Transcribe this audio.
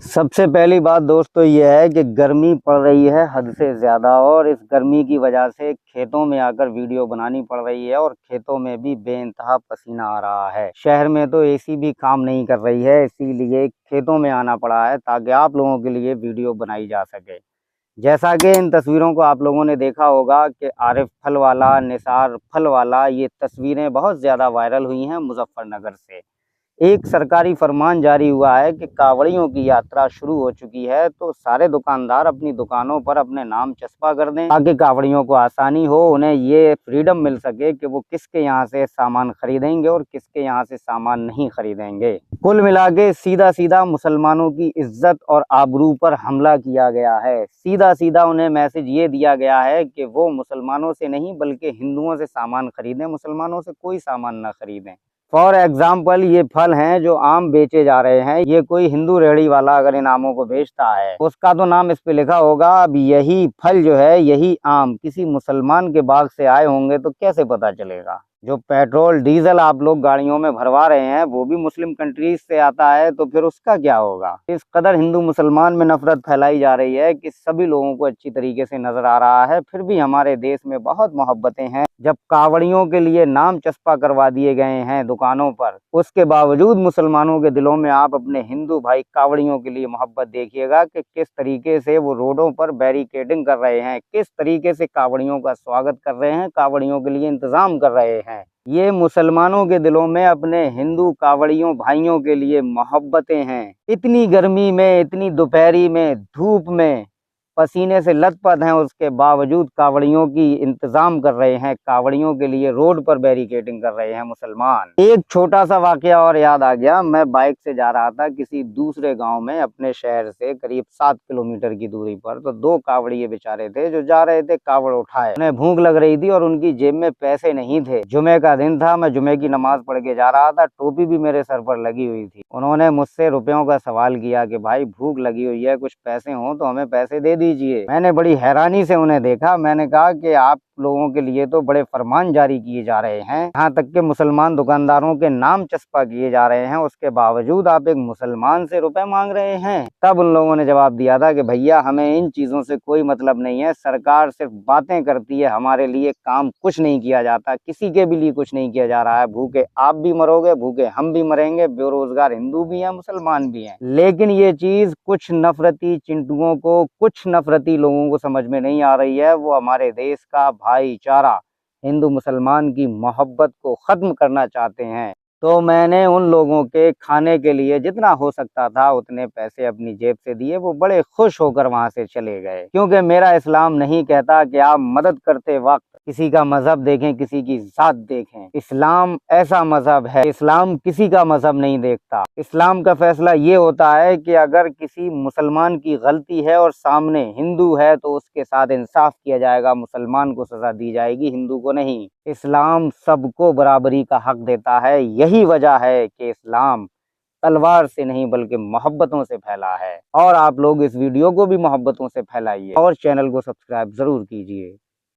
सबसे पहली बात दोस्तों ये है कि गर्मी पड़ रही है हद से ज़्यादा और इस गर्मी की वजह से खेतों में आकर वीडियो बनानी पड़ रही है और खेतों में भी बेइंतहा पसीना आ रहा है। शहर में तो एसी भी काम नहीं कर रही है, इसीलिए खेतों में आना पड़ा है ताकि आप लोगों के लिए वीडियो बनाई जा सके। जैसा कि इन तस्वीरों को आप लोगों ने देखा होगा कि आरिफ फल वाला, निसार फल वाला, ये तस्वीरें बहुत ज़्यादा वायरल हुई हैं मुजफ्फरनगर से। एक सरकारी फरमान जारी हुआ है कि कांवड़ियों की यात्रा शुरू हो चुकी है, तो सारे दुकानदार अपनी दुकानों पर अपने नाम चस्पा कर दें ताकि कांवड़ियों को आसानी हो, उन्हें ये फ्रीडम मिल सके कि वो किसके यहाँ से सामान खरीदेंगे और किसके यहाँ से सामान नहीं खरीदेंगे। कुल मिला के सीधा सीधा मुसलमानों की इज्जत और आबरू पर हमला किया गया है। सीधा सीधा उन्हें मैसेज ये दिया गया है कि वो मुसलमानों से नहीं बल्कि हिंदुओं से सामान खरीदें, मुसलमानों से कोई सामान न खरीदें। फॉर एग्जाम्पल ये फल हैं जो आम बेचे जा रहे हैं, ये कोई हिंदू रेहड़ी वाला अगर इन आमों को बेचता है उसका तो नाम इस पे लिखा होगा। अब यही फल जो है, यही आम किसी मुसलमान के बाग से आए होंगे तो कैसे पता चलेगा? जो पेट्रोल डीजल आप लोग गाड़ियों में भरवा रहे हैं वो भी मुस्लिम कंट्रीज से आता है, तो फिर उसका क्या होगा? इस कदर हिंदू मुसलमान में नफरत फैलाई जा रही है कि सभी लोगों को अच्छी तरीके से नजर आ रहा है। फिर भी हमारे देश में बहुत मोहब्बतें हैं। जब कावड़ियों के लिए नाम चस्पा करवा दिए गए हैं दुकानों पर, उसके बावजूद मुसलमानों के दिलों में आप अपने हिंदू भाई कावड़ियों के लिए मोहब्बत देखिएगा कि किस तरीके से वो रोडों पर बैरिकेडिंग कर रहे हैं, किस तरीके से कावड़ियों का स्वागत कर रहे हैं, कावड़ियों के लिए इंतजाम कर रहे हैं। ये मुसलमानों के दिलों में अपने हिंदू कावड़ियों भाइयों के लिए मोहब्बतें हैं। इतनी गर्मी में, इतनी दोपहरी में, धूप में पसीने से लथपथ हैं, उसके बावजूद कावड़ियों की इंतजाम कर रहे हैं, कावड़ियों के लिए रोड पर बैरिकेडिंग कर रहे हैं मुसलमान। एक छोटा सा वाकया और याद आ गया। मैं बाइक से जा रहा था किसी दूसरे गांव में, अपने शहर से करीब 7 किलोमीटर की दूरी पर, तो दो कावड़िए बेचारे थे जो जा रहे थे कावड़ उठाए। उन्हें भूख लग रही थी और उनकी जेब में पैसे नहीं थे। जुमे का दिन था, मैं जुमे की नमाज पढ़ के जा रहा था, टोपी भी मेरे सर पर लगी हुई थी। उन्होंने मुझसे रुपयों का सवाल किया कि भाई भूख लगी हुई है, कुछ पैसे हो तो हमें पैसे दे दीजिए। मैंने बड़ी हैरानी से उन्हें देखा। मैंने कहा कि आप लोगों के लिए तो बड़े फरमान जारी किए जा रहे हैं, यहाँ तक के मुसलमान दुकानदारों के नाम चस्पा किए जा रहे हैं, उसके बावजूद आप एक मुसलमान से रुपए मांग रहे हैं। तब उन लोगों ने जवाब दिया था कि भैया हमें इन चीजों से कोई मतलब नहीं है, सरकार सिर्फ बातें करती है, हमारे लिए काम कुछ नहीं किया जाता, किसी के भी लिए कुछ नहीं किया जा रहा है। भूखे आप भी मरोगे, भूखे हम भी मरेंगे, बेरोजगार हिंदू भी हैं, मुसलमान भी हैं। लेकिन ये चीज कुछ नफरती चिंटुओं को, कुछ नफरती लोगों को समझ में नहीं आ रही है। वो हमारे देश का भाईचारा, हिंदू मुसलमान की मोहब्बत को खत्म करना चाहते हैं। तो मैंने उन लोगों के खाने के लिए जितना हो सकता था उतने पैसे अपनी जेब से दिए। वो बड़े खुश होकर वहां से चले गए, क्योंकि मेरा इस्लाम नहीं कहता कि आप मदद करते वक्त किसी का मजहब देखें, किसी की जात देखें। इस्लाम ऐसा मजहब है, इस्लाम किसी का मजहब नहीं देखता। इस्लाम का फैसला ये होता है कि अगर किसी मुसलमान की गलती है और सामने हिंदू है तो उसके साथ इंसाफ किया जाएगा, मुसलमान को सजा दी जाएगी, हिंदू को नहीं। इस्लाम सबको बराबरी का हक देता है। यही वजह है कि इस्लाम तलवार से नहीं बल्कि मोहब्बतों से फैला है। और आप लोग इस वीडियो को भी मोहब्बतों से फैलाइए और चैनल को सब्सक्राइब जरूर कीजिए।